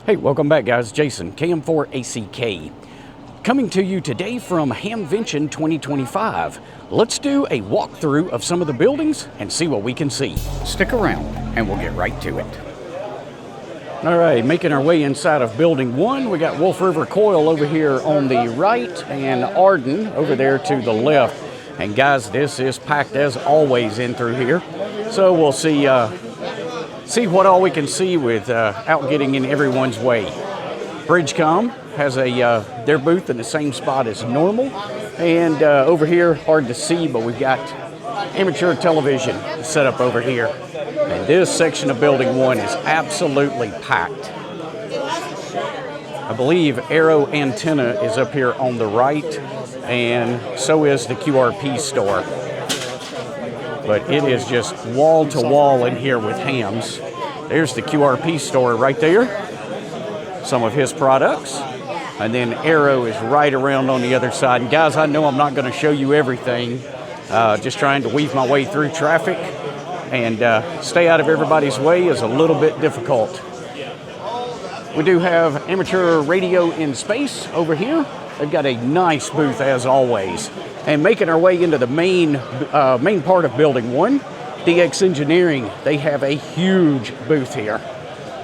Hey, welcome back guys. Jason, KM4ACK. Coming to you today from Hamvention 2025. Let's do a walkthrough of some of the buildings and see what we can see. Stick around and we'll get right to it. All right, making our way inside of building 1. We got Wolf River Coil over here on the right and Arden over there to the left. And guys, this is packed as always in through here. So we'll see what all we can see without getting in everyone's way. Bridgecom has their booth in the same spot as normal. And over here, hard to see, but we've got amateur television set up over here. And this section of building 1 is absolutely packed. I believe Arrow Antenna is up here on the right, and so is the QRP store. But it is just wall to wall in here with hams. There's the QRP store right there, some of his products. And then Arrow is right around on the other side. And guys, I know I'm not going to show you everything, just trying to weave my way through traffic. And stay out of everybody's way is a little bit difficult. We do have amateur radio in space over here. They've got a nice booth as always. And making our way into the main part of building 1, DX Engineering, they have a huge booth here.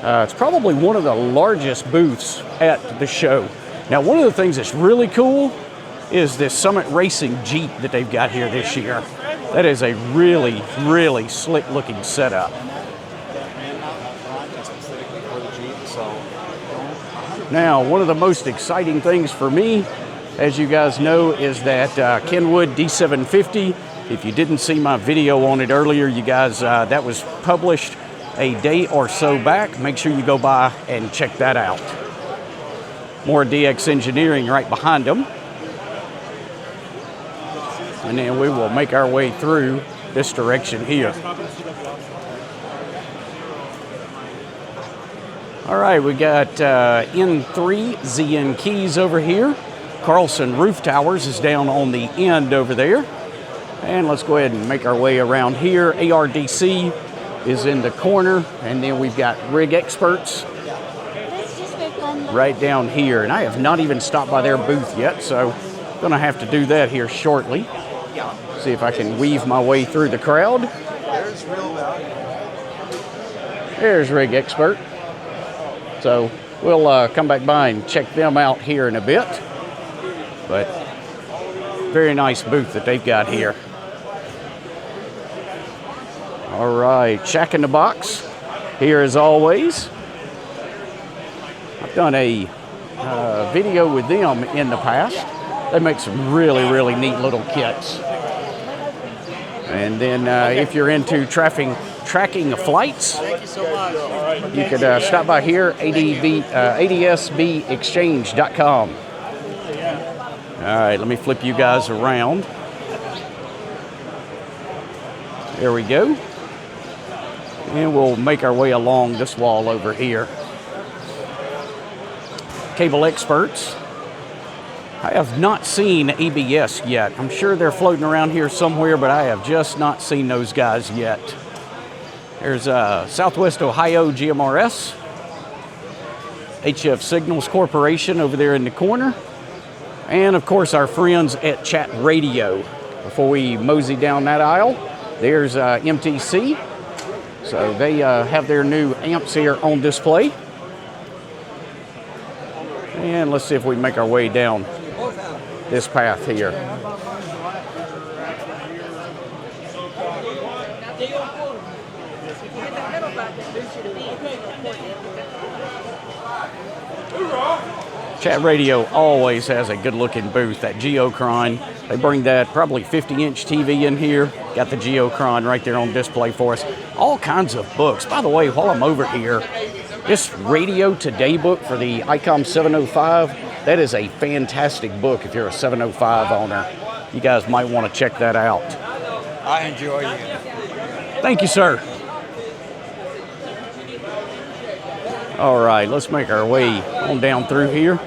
It's probably one of the largest booths at the show. Now, one of the things that's really cool is this Summit Racing Jeep that they've got here this year. That is a really, really slick looking setup. Now, one of the most exciting things for me, as you guys know, is that Kenwood D750. If you didn't see my video on it earlier, you guys, that was published a day or so back. Make sure you go by and check that out. More DX Engineering right behind them. And then we will make our way through this direction here. All right, we got N3 ZN Keys over here. Carlson Roof Towers is down on the end over there. And let's go ahead and make our way around here. ARDC is in the corner. And then we've got Rig Experts right down here. And I have not even stopped by their booth yet, so I'm going to have to do that here shortly. See if I can weave my way through the crowd. There's Rig Expert. So we'll come back by and check them out here in a bit. But very nice booth that they've got here. All right, Shack in the Box here as always. I've done a video with them in the past. They make some really, really neat little kits. And then if you're into tracking flights, you could stop by here, adsbexchange.com. All right, let me flip you guys around. There we go. And we'll make our way along this wall over here. Cable Experts. I have not seen ABS yet. I'm sure they're floating around here somewhere, but I have just not seen those guys yet. There's Southwest Ohio GMRS. HF Signals Corporation over there in the corner. And of course our friends at Chat Radio. Before we mosey down that aisle, there's MTC. So they have their new amps here on display. And let's see if we can make our way down this path here. Chat Radio always has a good looking booth. That Geocron, they bring that probably 50-inch TV in here. Got the Geocron right there on display for us. All kinds of books. By the way, while I'm over here, this Radio Today book for the ICOM 705, that is a fantastic book if you're a 705 owner. You guys might want to check that out. I enjoy you. Thank you, sir. All right, let's make our way on down through here.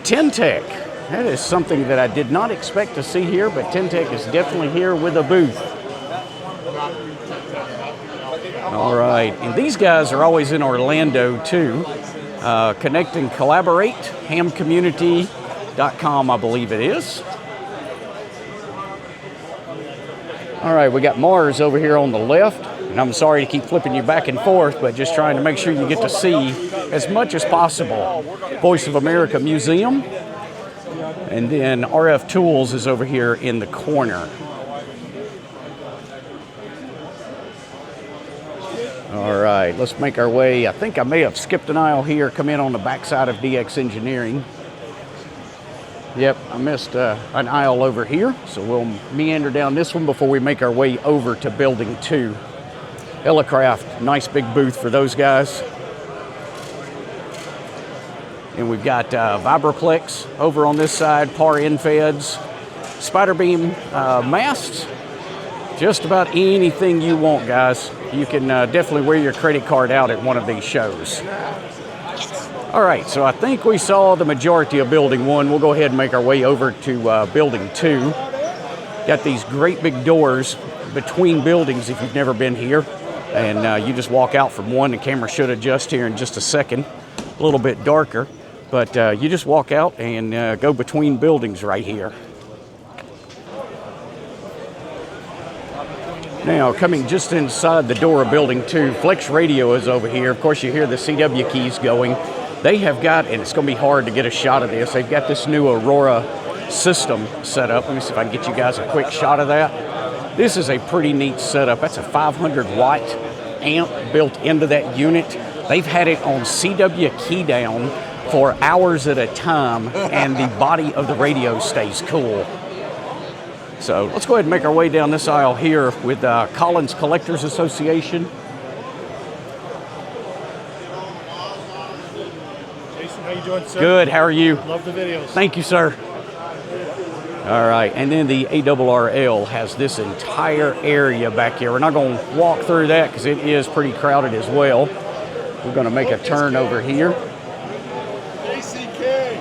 Tentec. That is something that I did not expect to see here, but Tentec is definitely here with a booth. All right, and these guys are always in Orlando too. Connect and Collaborate, hamcommunity.com, I believe it is. All right, we got Mars over here on the left, and I'm sorry to keep flipping you back and forth, but just trying to make sure you get to see as much as possible. Voice of America Museum, and then RF Tools is over here in the corner. All right, let's make our way. I think I may have skipped an aisle here, come in on the backside of DX Engineering. Yep, I missed an aisle over here, so we'll meander down this one before we make our way over to Building 2. Elecraft, nice big booth for those guys. And we've got Vibraplex over on this side, PAR Infeds, Spider Beam masts, just about anything you want, guys. You can definitely wear your credit card out at one of these shows. All right, so I think we saw the majority of Building 1. We'll go ahead and make our way over to Building 2. Got these great big doors between buildings if you've never been here. And you just walk out from one. The camera should adjust here in just a second. A little bit darker. But you just walk out and go between buildings right here. Now, coming just inside the door of Building 2, Flex Radio is over here. Of course, you hear the CW keys going. They have got, and it's going to be hard to get a shot of this, they've got this new Aurora system set up. Let me see if I can get you guys a quick shot of that. This is a pretty neat setup. That's a 500-watt amp built into that unit. They've had it on CW key down for hours at a time, and the body of the radio stays cool. So let's go ahead and make our way down this aisle here with Collins Collectors Association. Jason, how you doing, sir? Good, how are you? Love the videos. Thank you, sir. All right, and then the ARRL has this entire area back here. We're not going to walk through that because it is pretty crowded as well. We're going to make a turn over here.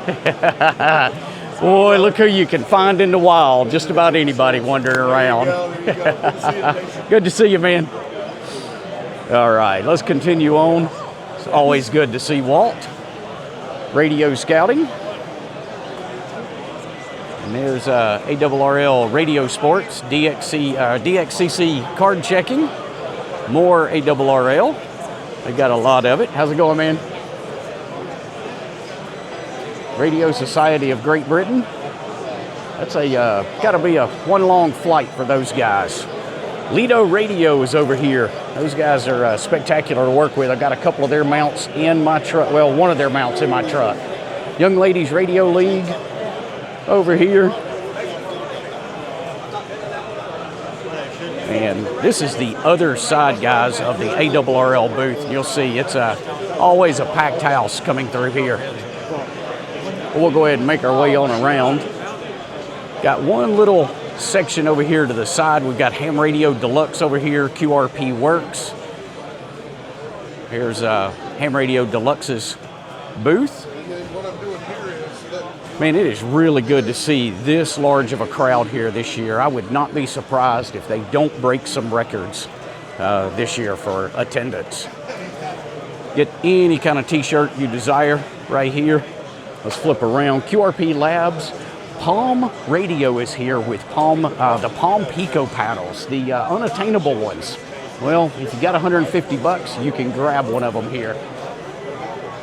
ACK. Boy, look who you can find in the wild. Just about anybody wandering around. There you go. Good to see you, man. All right, let's continue on. It's always good to see Walt. Radio Scouting. And there's ARRL Radio Sports, DXCC Card Checking. More ARRL. They got a lot of it. How's it going, man? Radio Society of Great Britain. That's a got to be a one long flight for those guys. Lido Radio is over here. Those guys are spectacular to work with. I've got a couple of their mounts in my truck. Well, one of their mounts in my truck. Young Ladies Radio League over here. And this is the other side, guys, of the ARRL booth. You'll see it's always a packed house coming through here. We'll go ahead and make our way on around. Got one little section over here to the side. We've got Ham Radio Deluxe over here, QRP Works. Here's Ham Radio Deluxe's booth. Man, it is really good to see this large of a crowd here this year. I would not be surprised if they don't break some records this year for attendance. Get any kind of t-shirt you desire right here. Let's flip around. QRP Labs. Palm Radio is here with the Palm Pico paddles, the unattainable ones. Well, if you got 150 bucks, you can grab one of them here.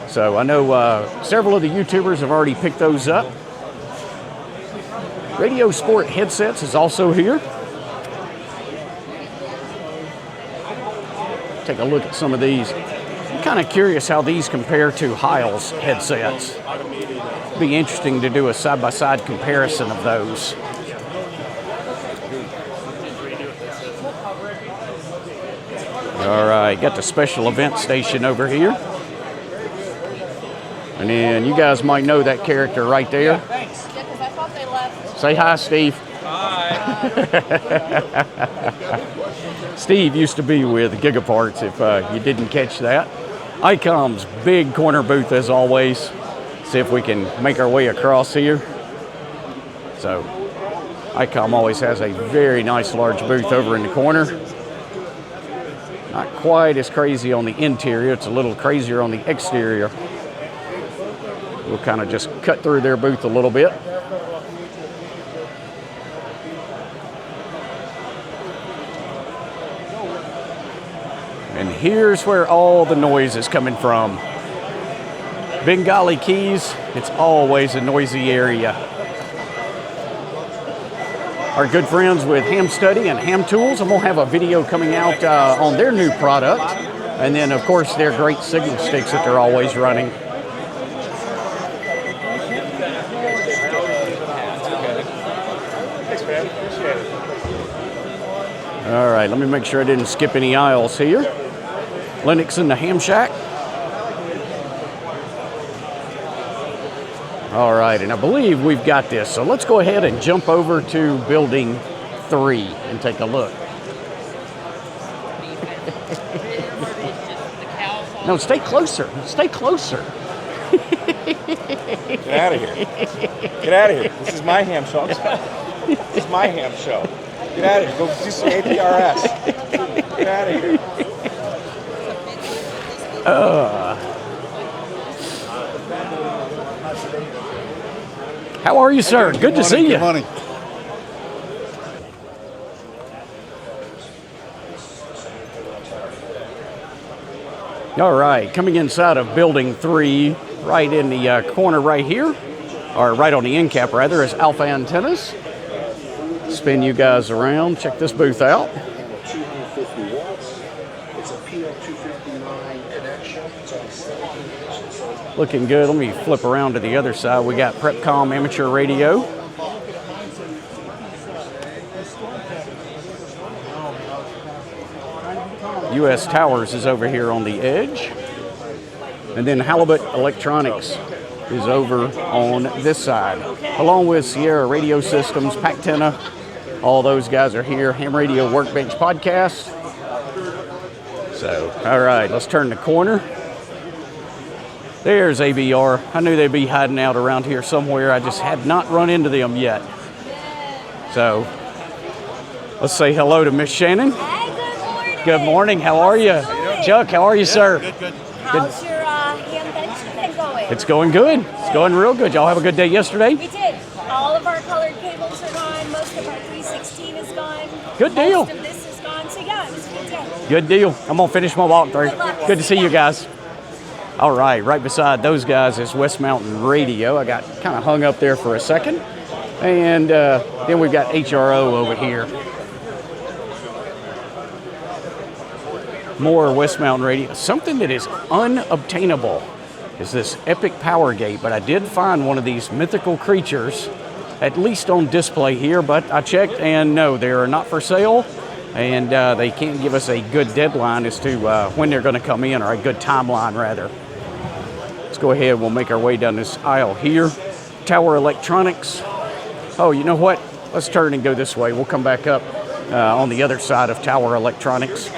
So I know several of the YouTubers have already picked those up. Radio Sport Headsets is also here. Take a look at some of these. I'm kind of curious how these compare to Heil's headsets. It'd be interesting to do a side-by-side comparison of those. All right, got the special event station over here. And then you guys might know that character right there. Thanks. Yeah, because I thought they left. Say hi, Steve. Hi. Steve used to be with Gigaparts, if you didn't catch that. ICOM's big corner booth as always. See if we can make our way across here. So, ICOM always has a very nice large booth over in the corner. Not quite as crazy on the interior, it's a little crazier on the exterior. We'll kind of just cut through their booth a little bit. And here's where all the noise is coming from. Bengali Keys, it's always a noisy area. Our good friends with Ham Study and Ham Tools, I'm gonna have a video coming out on their new product. And then of course their great signal sticks that they're always running. Thanks, man. Appreciate it. All right, let me make sure I didn't skip any aisles here. Lennox in the Ham Shack. All right, and I believe we've got this. So let's go ahead and jump over to building 3 and take a look. No, stay closer. Stay closer. Get out of here. Get out of here. This is my ham show. This is my ham show. Get out of here. Go do some APRS. Get out of here. How are you, sir? Good to see you. Good morning. All right, coming inside of building 3, right in the corner right here, or right on the end cap rather, is Alpha Antennas. Spin you guys around. Check this booth out. 250 watts. It's a PL259 connection. It's on 70 inches. Looking good. Let me flip around to the other side. We got Prepcom amateur radio. US Towers is over here on the edge. And then Halibut Electronics is over on this side, along with Sierra Radio Systems, Pactena. All those guys are here. Ham Radio Workbench Podcast. So, all right, let's turn the corner. There's ABR. I knew they'd be hiding out around here somewhere. I just had not run into them yet. So, let's say hello to Miss Shannon. Hey, good morning. Good morning. How are you? Chuck, how are you, sir? Good. How's your Hamvention thing going? It's going good. It's going real good. Y'all have a good day yesterday? We did. All of our colored cables are gone. Most of our 316 is gone. Good deal. Most of this is gone. So yeah, it was a good day. Good deal. I'm going to finish my walkthrough. Good luck. Good to see you guys. All right, right beside those guys is West Mountain Radio. I got kind of hung up there for a second. And then we've got HRO over here. More West Mountain Radio. Something that is unobtainable is this Epic Power Gate, but I did find one of these mythical creatures, at least on display here, but I checked and no, they are not for sale, and they can't give us a good deadline as to when they're going to come in, or a good timeline rather. Let's go ahead, we'll make our way down this aisle here. Tower Electronics. Oh, you know what? Let's turn and go this way. We'll come back up on the other side of Tower Electronics.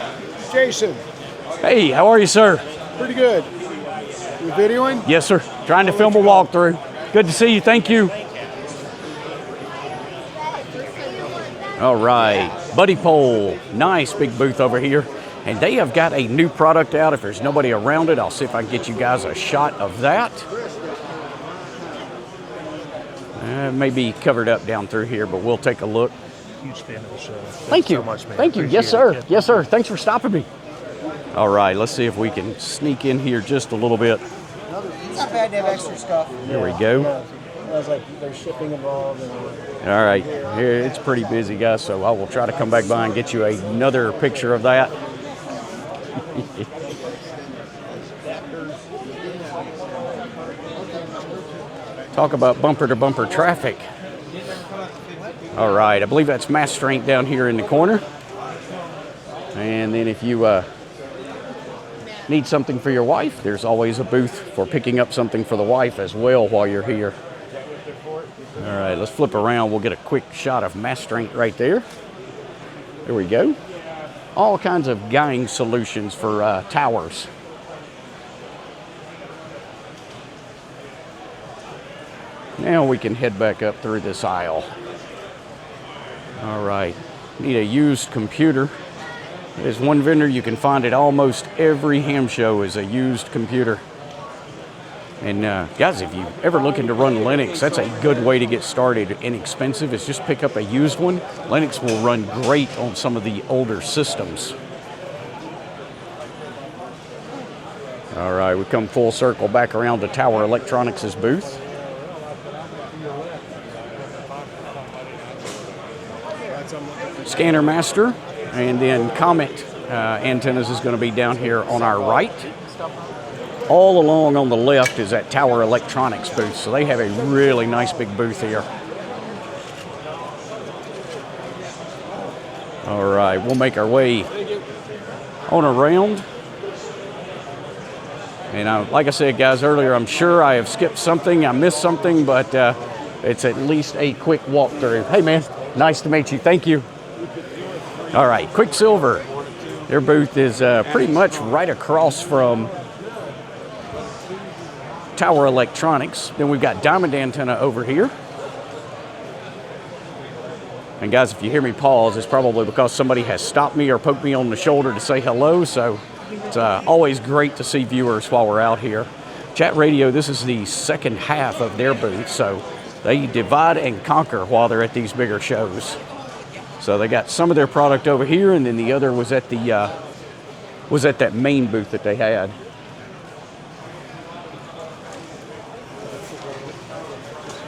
Jason, Hey, how are you, sir? pretty good. You videoing? Yes, sir. Trying to film a walkthrough. Good to see you. Thank you. All right. Buddy Pole. Nice big booth over here. And they have got a new product out. If there's nobody around it, I'll see if I can get you guys a shot of that. May be covered up down through here, but we'll take a look. Huge fan of the show. Thank you. so much, man. Thank you. Yes, Appreciate sir. it. Yes, sir. Thanks for stopping me. All right. Let's see if we can sneak in here just a little bit. It's not bad to have extra stuff. There we go. I was like, there's shipping involved. And All right, here it's pretty busy, guys, so I will try to come back by and get you another picture of that. Talk about bumper-to-bumper traffic. All right, I believe that's Mass Strength down here in the corner. And then if you need something for your wife, there's always a booth for picking up something for the wife as well while you're here. All right, let's flip around. We'll get a quick shot of Mass Strength right there. There we go. All kinds of guying solutions for towers. Now we can head back up through this aisle. All right, need a used computer. There's one vendor you can find at almost every ham show is a used computer. And guys, if you ever looking to run Linux, that's a good way to get started. Inexpensive is just pick up a used one. Linux will run great on some of the older systems. All right, we come full circle back around to Tower Electronics' booth. Scanner Master, and then Comet Antennas is going to be down here on our right. All along on the left is that Tower Electronics booth, so they have a really nice big booth here. All right, we'll make our way on around. And like I said, guys, earlier, I'm sure I have skipped something, I missed something, but it's at least a quick walkthrough. Hey, man, nice to meet you. Thank you. All right, Quicksilver. Their booth is pretty much right across from Tower Electronics. Then we've got Diamond Antenna over here. And guys, if you hear me pause, it's probably because somebody has stopped me or poked me on the shoulder to say hello. So it's always great to see viewers while we're out here. Chat Radio, this is the second half of their booth. So they divide and conquer while they're at these bigger shows. So they got some of their product over here, and then the other was at the that main booth that they had.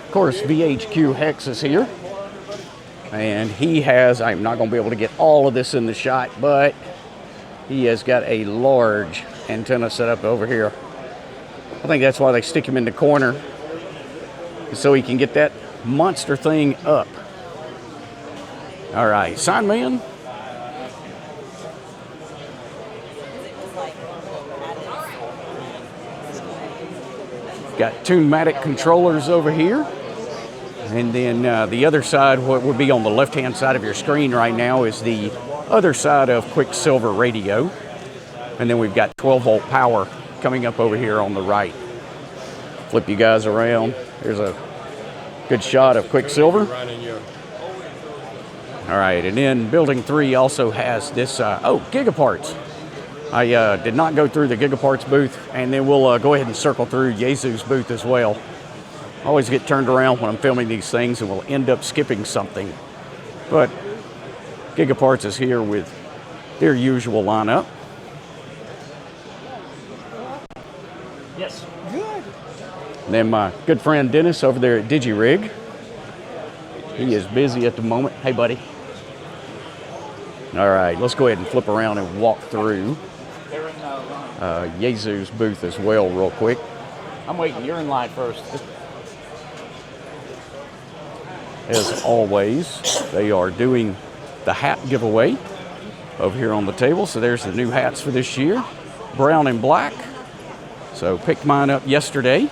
Of course, VHQ Hex is here, and he has, I'm not going to be able to get all of this in the shot, but he has got a large antenna set up over here. I think that's why they stick him in the corner, so he can get that monster thing up. All right, Signman. Got Tunematic controllers over here. And then the other side, what would be on the left-hand side of your screen right now, is the other side of Quicksilver Radio. And then we've got 12-volt power coming up over here on the right. Flip you guys around. There's a good shot of Quicksilver. All right, and then Building 3 also has this, Gigaparts. I did not go through the Gigaparts booth, and then we'll go ahead and circle through Yaesu's booth as well. I always get turned around when I'm filming these things and we'll end up skipping something. But Gigaparts is here with their usual lineup. Yes. Good. And then my good friend Dennis over there at DigiRig. He is busy at the moment. Hey, buddy. All right, let's go ahead and flip around and walk through Yaesu's booth as well real quick. I'm waiting. You're in line first. As always, they are doing the hat giveaway over here on the table. So there's the new hats for this year, brown and black. So picked mine up yesterday.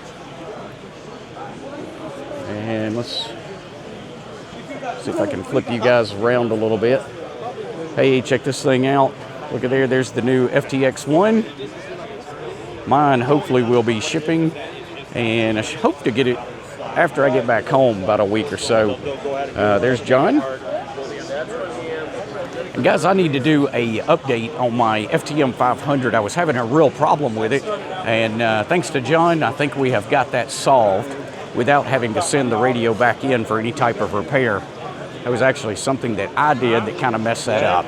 And let's see if I can flip you guys around a little bit. Hey, check this thing out. Look at there, there's the new FTX1. Mine hopefully will be shipping, and I hope to get it after I get back home, about a week or so. There's John. And guys, I need to do a update on my FTM 500. I was having a real problem with it, and thanks to John, I think we have got that solved without having to send the radio back in for any type of repair. That was actually something that I did that kind of messed that up.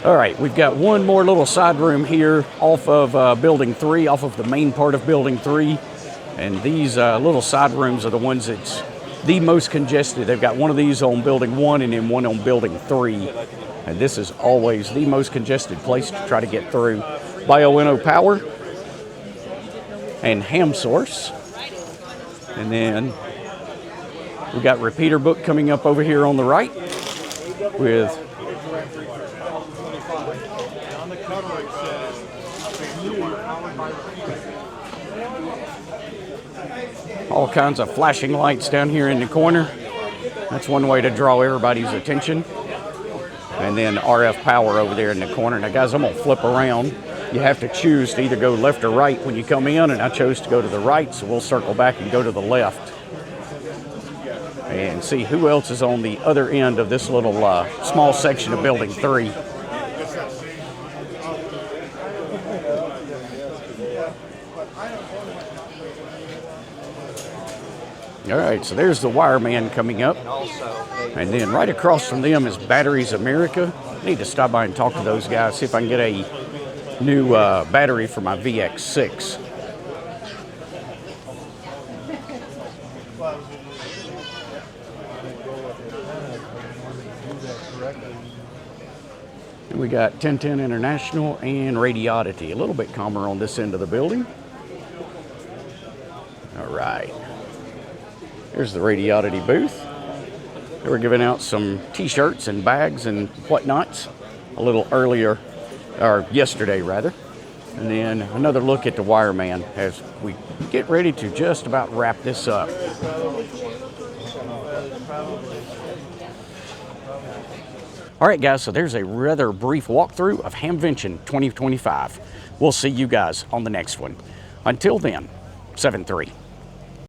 All right, we've got one more little side room here off of Building 3, off of the main part of Building 3. And these little side rooms are the ones that's the most congested. They've got one of these on Building 1 and then one on Building 3. And this is always the most congested place to try to get through. Bioenno Power and Ham Source. And then we've got Repeater Book coming up over here on the right with all kinds of flashing lights down here in the corner. That's one way to draw everybody's attention. And then RF power over there in the corner. Now guys, I'm gonna flip around you have to choose to either go left or right when you come in, and I chose to go to the right, so we'll circle back and go to the left and see who else is on the other end of this little small section of Building 3. All right, so there's the Wireman coming up. And then right across from them is Batteries America. I need to stop by and talk to those guys, see if I can get a new battery for my VX6. And we got 1010 International and Radiodity. A little bit calmer on this end of the building. All right. Here's the Radiodity booth. They were giving out some t-shirts and bags and whatnots a little earlier, or yesterday rather. And then another look at the Wireman as we get ready to just about wrap this up. All right, guys, so there's a rather brief walkthrough of Hamvention 2025. We'll see you guys on the next one. Until then, 7-3.